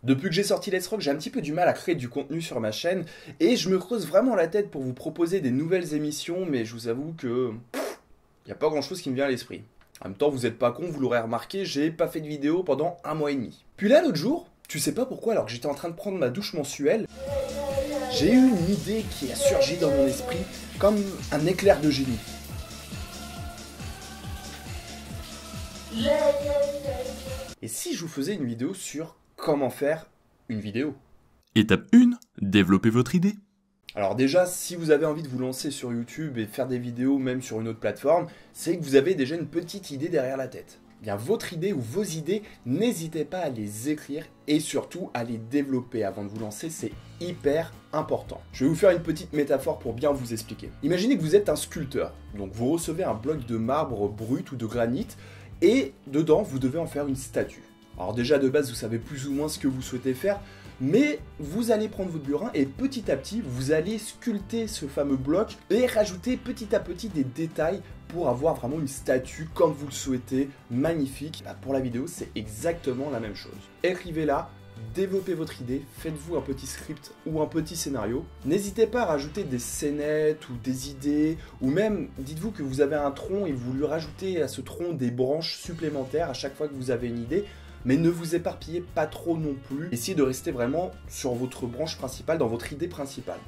Depuis que j'ai sorti Let's Rock, j'ai un petit peu du mal à créer du contenu sur ma chaîne et je me creuse vraiment la tête pour vous proposer des nouvelles émissions, mais je vous avoue que il n'y a pas grand chose qui me vient à l'esprit. En même temps, vous êtes pas con, vous l'aurez remarqué, j'ai pas fait de vidéo pendant un mois et demi. Puis là, l'autre jour, tu sais pas pourquoi, alors que j'étais en train de prendre ma douche mensuelle, j'ai eu une idée qui a surgi dans mon esprit comme un éclair de génie. Et si je vous faisais une vidéo sur comment faire une vidéo? Étape 1, développez votre idée. Alors déjà, si vous avez envie de vous lancer sur YouTube et faire des vidéos même sur une autre plateforme, c'est que vous avez déjà une petite idée derrière la tête. Bien, votre idée ou vos idées, n'hésitez pas à les écrire et surtout à les développer avant de vous lancer, c'est hyper important. Je vais vous faire une petite métaphore pour bien vous expliquer. Imaginez que vous êtes un sculpteur, donc vous recevez un bloc de marbre brut ou de granit et dedans vous devez en faire une statue. Alors déjà de base vous savez plus ou moins ce que vous souhaitez faire, mais vous allez prendre votre burin et petit à petit vous allez sculpter ce fameux bloc et rajouter petit à petit des détails pour avoir vraiment une statue comme vous le souhaitez, magnifique. Là, pour la vidéo c'est exactement la même chose. Écrivez-la, développez votre idée, faites-vous un petit script ou un petit scénario. N'hésitez pas à rajouter des scénettes ou des idées, ou même dites-vous que vous avez un tronc et vous lui rajoutez à ce tronc des branches supplémentaires à chaque fois que vous avez une idée. Mais ne vous éparpillez pas trop non plus. Essayez de rester vraiment sur votre branche principale, dans votre idée principale.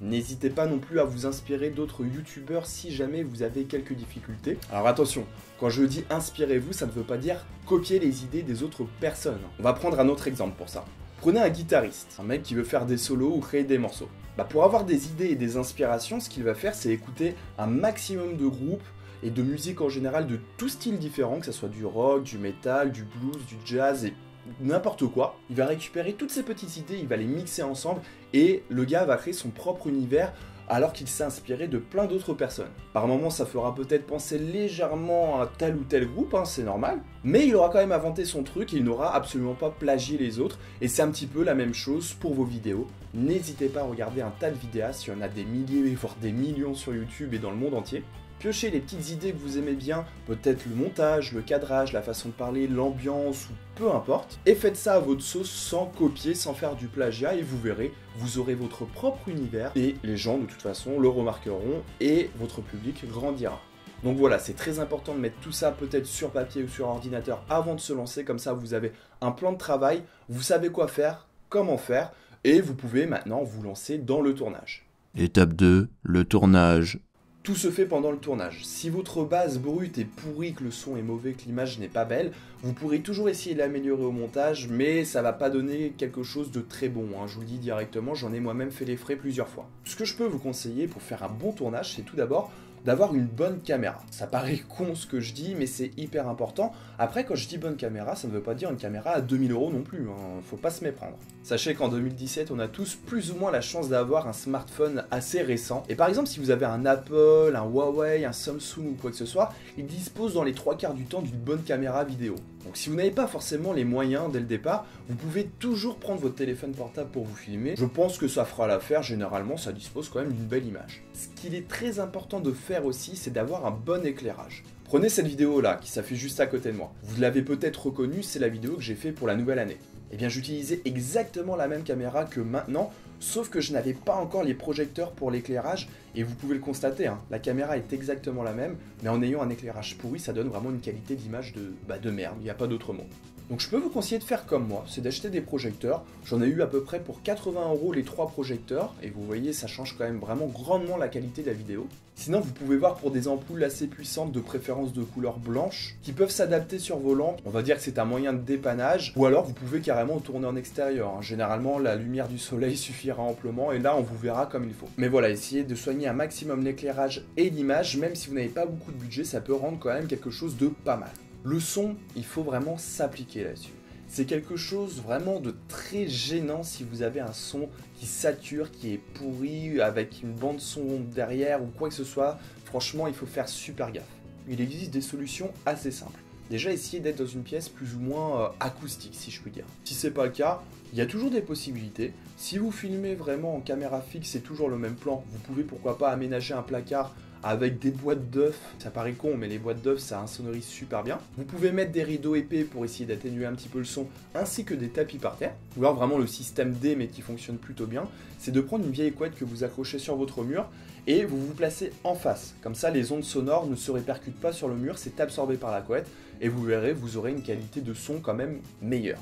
N'hésitez pas non plus à vous inspirer d'autres youtubeurs si jamais vous avez quelques difficultés. Alors attention, quand je dis inspirez-vous, ça ne veut pas dire copier les idées des autres personnes. On va prendre un autre exemple pour ça. Prenez un guitariste, un mec qui veut faire des solos ou créer des morceaux. Pour avoir des idées et des inspirations, ce qu'il va faire, c'est écouter un maximum de groupes et de musique en général de tout style différent, que ce soit du rock, du metal, du blues, du jazz et n'importe quoi. Il va récupérer toutes ces petites idées, il va les mixer ensemble et le gars va créer son propre univers alors qu'il s'est inspiré de plein d'autres personnes. Par moments, ça fera peut-être penser légèrement à tel ou tel groupe, c'est normal, mais il aura quand même inventé son truc et il n'aura absolument pas plagié les autres, et c'est un petit peu la même chose pour vos vidéos. N'hésitez pas à regarder un tas de vidéastes, il y en a des milliers, voire des millions sur YouTube et dans le monde entier. Piochez les petites idées que vous aimez bien, peut-être le montage, le cadrage, la façon de parler, l'ambiance ou peu importe, et faites ça à votre sauce sans copier, sans faire du plagiat et vous verrez, vous aurez votre propre univers et les gens de toute façon le remarqueront et votre public grandira. Donc voilà, c'est très important de mettre tout ça peut-être sur papier ou sur ordinateur avant de se lancer, comme ça vous avez un plan de travail, vous savez quoi faire, comment faire, et vous pouvez maintenant vous lancer dans le tournage. Étape 2, le tournage. Tout se fait pendant le tournage. Si votre base brute est pourrie, que le son est mauvais, que l'image n'est pas belle, vous pourrez toujours essayer de l'améliorer au montage, mais ça va pas donner quelque chose de très bon, je vous le dis directement, j'en ai moi-même fait les frais plusieurs fois. Ce que je peux vous conseiller pour faire un bon tournage, c'est tout d'abord d'avoir une bonne caméra. Ça paraît con ce que je dis, mais c'est hyper important. Après, quand je dis bonne caméra, ça ne veut pas dire une caméra à 2000 € non plus, faut pas se méprendre. Sachez qu'en 2017, on a tous plus ou moins la chance d'avoir un smartphone assez récent. Et par exemple, si vous avez un Apple, un Huawei, un Samsung ou quoi que ce soit, il dispose dans les 3/4 du temps d'une bonne caméra vidéo. Donc si vous n'avez pas forcément les moyens dès le départ, vous pouvez toujours prendre votre téléphone portable pour vous filmer. Je pense que ça fera l'affaire, généralement ça dispose quand même d'une belle image. Ce qu'il est très important de faire aussi, c'est d'avoir un bon éclairage. Prenez cette vidéo là, qui s'affiche juste à côté de moi. Vous l'avez peut-être reconnue, c'est la vidéo que j'ai fait pour la nouvelle année. Eh bien j'utilisais exactement la même caméra que maintenant, sauf que je n'avais pas encore les projecteurs pour l'éclairage, et vous pouvez le constater, la caméra est exactement la même, mais en ayant un éclairage pourri, ça donne vraiment une qualité d'image de merde, il n'y a pas d'autre mot. Donc je peux vous conseiller de faire comme moi, c'est d'acheter des projecteurs. J'en ai eu à peu près pour 80 € les 3 projecteurs, et vous voyez ça change quand même vraiment grandement la qualité de la vidéo. Sinon vous pouvez voir pour des ampoules assez puissantes de préférence de couleur blanche, qui peuvent s'adapter sur vos lampes, on va dire que c'est un moyen de dépannage, ou alors vous pouvez carrément tourner en extérieur. Généralement la lumière du soleil suffira amplement, et là on vous verra comme il faut. Mais voilà, essayez de soigner un maximum l'éclairage et l'image, même si vous n'avez pas beaucoup de budget, ça peut rendre quand même quelque chose de pas mal. Le son, il faut vraiment s'appliquer là-dessus. C'est quelque chose vraiment de très gênant si vous avez un son qui sature, qui est pourri, avec une bande son derrière ou quoi que ce soit. Franchement, il faut faire super gaffe. Il existe des solutions assez simples. Déjà, essayez d'être dans une pièce plus ou moins acoustique, si je puis dire. Si c'est pas le cas, il y a toujours des possibilités. Si vous filmez vraiment en caméra fixe, c'est toujours le même plan. Vous pouvez pourquoi pas aménager un placard avec des boîtes d'œufs. Ça paraît con, mais les boîtes d'œufs, ça insonorise super bien. Vous pouvez mettre des rideaux épais pour essayer d'atténuer un petit peu le son, ainsi que des tapis par terre. Ou alors vraiment le système D, mais qui fonctionne plutôt bien, c'est de prendre une vieille couette que vous accrochez sur votre mur et vous vous placez en face. Comme ça, les ondes sonores ne se répercutent pas sur le mur, c'est absorbé par la couette et vous verrez, vous aurez une qualité de son quand même meilleure.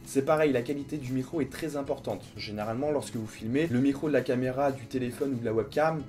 C'est pareil, la qualité du micro est très importante. Généralement, lorsque vous filmez, le micro de la caméra, du téléphone ou de la webcam,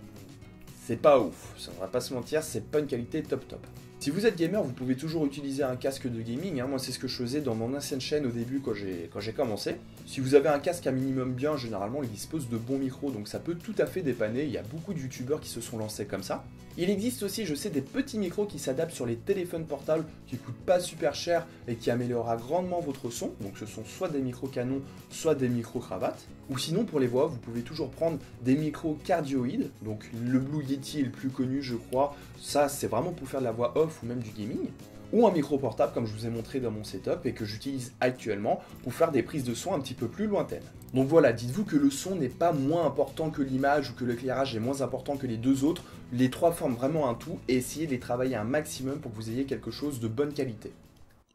c'est pas ouf. Ça, on va pas se mentir, c'est pas une qualité top top. Si vous êtes gamer, vous pouvez toujours utiliser un casque de gaming. Moi, c'est ce que je faisais dans mon ancienne chaîne au début quand j'ai commencé. Si vous avez un casque à minimum bien, généralement, il dispose de bons micros, donc ça peut tout à fait dépanner. Il y a beaucoup de youtubeurs qui se sont lancés comme ça. Il existe aussi, je sais, des petits micros qui s'adaptent sur les téléphones portables, qui coûtent pas super cher et qui améliorera grandement votre son. Donc ce sont soit des micros canons, soit des micros cravates. Ou sinon, pour les voix, vous pouvez toujours prendre des micros cardioïdes. Donc le Blue Yeti est le plus connu, je crois. Ça, c'est vraiment pour faire de la voix off ou même du gaming. Ou un micro portable, comme je vous ai montré dans mon setup, et que j'utilise actuellement pour faire des prises de son un petit peu plus lointaines. Donc voilà, dites-vous que le son n'est pas moins important que l'image ou que l'éclairage est moins important que les deux autres. Les trois forment vraiment un tout et essayez de les travailler un maximum pour que vous ayez quelque chose de bonne qualité.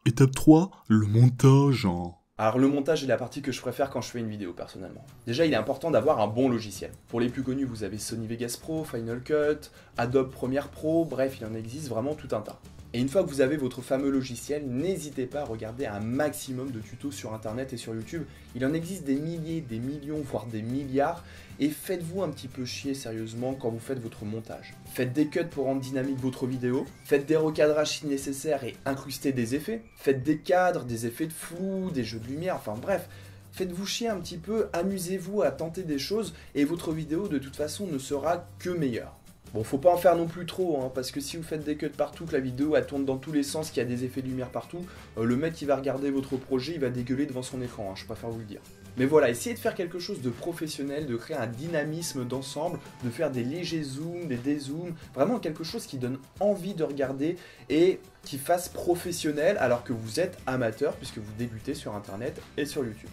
Étape 3, le montage. Alors le montage est la partie que je préfère quand je fais une vidéo personnellement. Déjà, il est important d'avoir un bon logiciel. Pour les plus connus, vous avez Sony Vegas Pro, Final Cut, Adobe Premiere Pro, bref, il en existe vraiment tout un tas. Et une fois que vous avez votre fameux logiciel, n'hésitez pas à regarder un maximum de tutos sur internet et sur YouTube. Il en existe des milliers, des millions, voire des milliards. Et faites-vous un petit peu chier sérieusement quand vous faites votre montage. Faites des cuts pour rendre dynamique votre vidéo. Faites des recadrages si nécessaire et incrustez des effets. Faites des cadres, des effets de flou, des jeux de lumière, enfin bref. Faites-vous chier un petit peu, amusez-vous à tenter des choses et votre vidéo de toute façon ne sera que meilleure. Bon, faut pas en faire non plus trop, hein, parce que si vous faites des cuts partout, que la vidéo elle tourne dans tous les sens, qu'il y a des effets de lumière partout, le mec qui va regarder votre projet, il va dégueuler devant son écran, hein, je préfère vous le dire. Mais voilà, essayez de faire quelque chose de professionnel, de créer un dynamisme d'ensemble, de faire des légers zooms, des dézooms, vraiment quelque chose qui donne envie de regarder et qui fasse professionnel alors que vous êtes amateur puisque vous débutez sur internet et sur YouTube.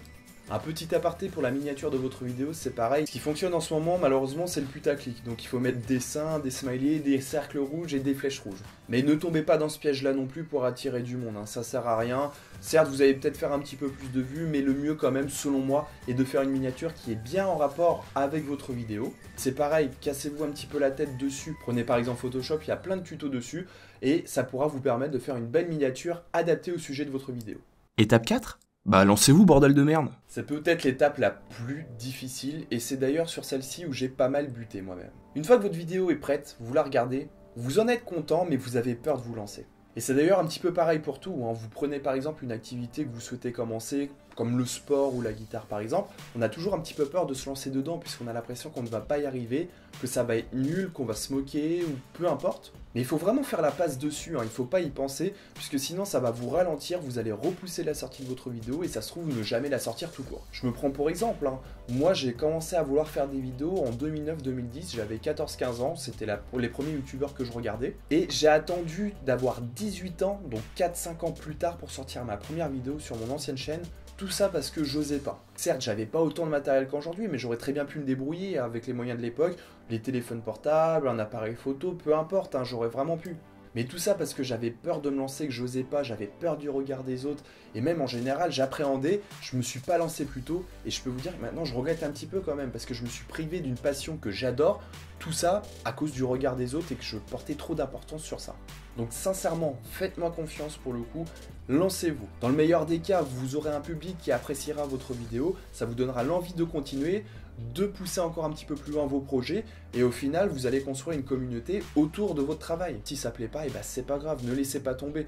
Un petit aparté pour la miniature de votre vidéo, c'est pareil. Ce qui fonctionne en ce moment, malheureusement, c'est le putaclic. Donc il faut mettre des seins, des smileys, des cercles rouges et des flèches rouges. Mais ne tombez pas dans ce piège-là non plus pour attirer du monde, hein. Ça sert à rien. Certes, vous allez peut-être faire un petit peu plus de vues, mais le mieux quand même, selon moi, est de faire une miniature qui est bien en rapport avec votre vidéo. C'est pareil, cassez-vous un petit peu la tête dessus. Prenez par exemple Photoshop, il y a plein de tutos dessus, et ça pourra vous permettre de faire une belle miniature adaptée au sujet de votre vidéo. Étape 4, bah lancez-vous, bordel de merde. C'est peut-être l'étape la plus difficile, et c'est d'ailleurs sur celle-ci où j'ai pas mal buté moi-même. Une fois que votre vidéo est prête, vous la regardez, vous en êtes content, mais vous avez peur de vous lancer. Et c'est d'ailleurs un petit peu pareil pour tout, hein. Vous prenez par exemple une activité que vous souhaitez commencer, comme le sport ou la guitare par exemple, on a toujours un petit peu peur de se lancer dedans puisqu'on a l'impression qu'on ne va pas y arriver, que ça va être nul, qu'on va se moquer ou peu importe. Mais il faut vraiment faire la passe dessus, hein. Il ne faut pas y penser puisque sinon ça va vous ralentir, vous allez repousser la sortie de votre vidéo et ça se trouve ne jamais la sortir tout court. Je me prends pour exemple, hein. Moi j'ai commencé à vouloir faire des vidéos en 2009-2010, j'avais 14-15 ans, c'était les premiers youtubeurs que je regardais et j'ai attendu d'avoir 18 ans, donc 4-5 ans plus tard pour sortir ma première vidéo sur mon ancienne chaîne. Tout ça parce que j'osais pas. Certes, j'avais pas autant de matériel qu'aujourd'hui, mais j'aurais très bien pu me débrouiller avec les moyens de l'époque, les téléphones portables, un appareil photo, peu importe, hein, j'aurais vraiment pu. Mais tout ça parce que j'avais peur de me lancer, que j'osais pas, j'avais peur du regard des autres, et même en général, j'appréhendais, je me suis pas lancé plus tôt, et je peux vous dire que maintenant je regrette un petit peu quand même, parce que je me suis privé d'une passion que j'adore, tout ça à cause du regard des autres et que je portais trop d'importance sur ça. Donc sincèrement, faites-moi confiance pour le coup, lancez-vous. Dans le meilleur des cas, vous aurez un public qui appréciera votre vidéo, ça vous donnera l'envie de continuer, de pousser encore un petit peu plus loin vos projets, et au final, vous allez construire une communauté autour de votre travail. Si ça plaît pas, et bah c'est pas grave, ne laissez pas tomber.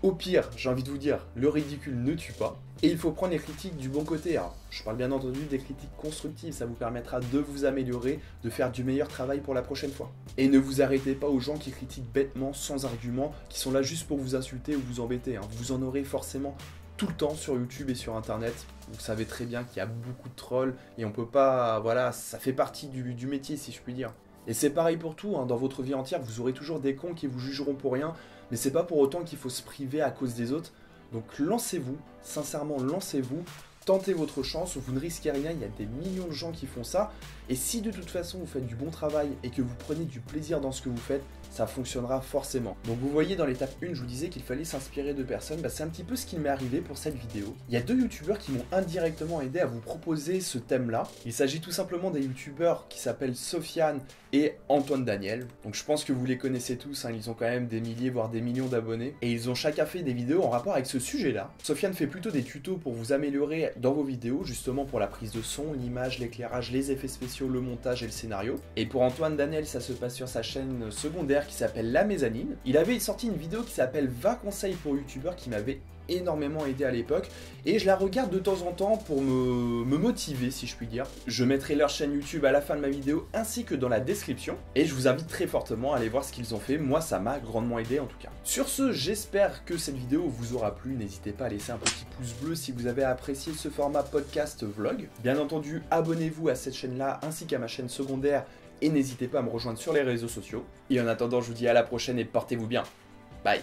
Au pire, j'ai envie de vous dire, le ridicule ne tue pas, et il faut prendre les critiques du bon côté. Alors, je parle bien entendu des critiques constructives, ça vous permettra de vous améliorer, de faire du meilleur travail pour la prochaine fois. Et ne vous arrêtez pas aux gens qui critiquent bêtement, sans argument, qui sont là juste pour vous insulter ou vous embêter, hein. Vous en aurez forcément tout le temps sur YouTube et sur internet. Vous savez très bien qu'il y a beaucoup de trolls et on peut pas, voilà, ça fait partie du métier si je puis dire. Et c'est pareil pour tout, hein. Dans votre vie entière, vous aurez toujours des cons qui vous jugeront pour rien, mais c'est pas pour autant qu'il faut se priver à cause des autres. Donc lancez-vous, sincèrement lancez-vous, tentez votre chance, vous ne risquez rien, il y a des millions de gens qui font ça. Et si de toute façon vous faites du bon travail et que vous prenez du plaisir dans ce que vous faites, ça fonctionnera forcément. Donc vous voyez dans l'étape 1, je vous disais qu'il fallait s'inspirer de personnes, c'est un petit peu ce qui m'est arrivé pour cette vidéo. Il y a 2 youtubeurs qui m'ont indirectement aidé à vous proposer ce thème-là. Il s'agit tout simplement des youtubeurs qui s'appellent Sofiane et Antoine Daniel. Donc je pense que vous les connaissez tous, ils ont quand même des milliers voire des millions d'abonnés. Et ils ont chacun fait des vidéos en rapport avec ce sujet-là. Sofiane fait plutôt des tutos pour vous améliorer dans vos vidéos, justement pour la prise de son, l'image, l'éclairage, les effets spéciaux, le montage et le scénario. Et pour Antoine Daniel, ça se passe sur sa chaîne secondaire qui s'appelle La Mezzanine. Il avait sorti une vidéo qui s'appelle 20 conseils pour youtubeurs qui m'avait énormément aidé à l'époque et je la regarde de temps en temps pour me motiver, si je puis dire. Je mettrai leur chaîne YouTube à la fin de ma vidéo ainsi que dans la description et je vous invite très fortement à aller voir ce qu'ils ont fait. Moi ça m'a grandement aidé en tout cas. Sur ce, j'espère que cette vidéo vous aura plu. N'hésitez pas à laisser un petit pouce bleu si vous avez apprécié ce format podcast vlog. Bien entendu, abonnez-vous à cette chaîne là ainsi qu'à ma chaîne secondaire et n'hésitez pas à me rejoindre sur les réseaux sociaux. Et en attendant, je vous dis à la prochaine et portez-vous bien. Bye.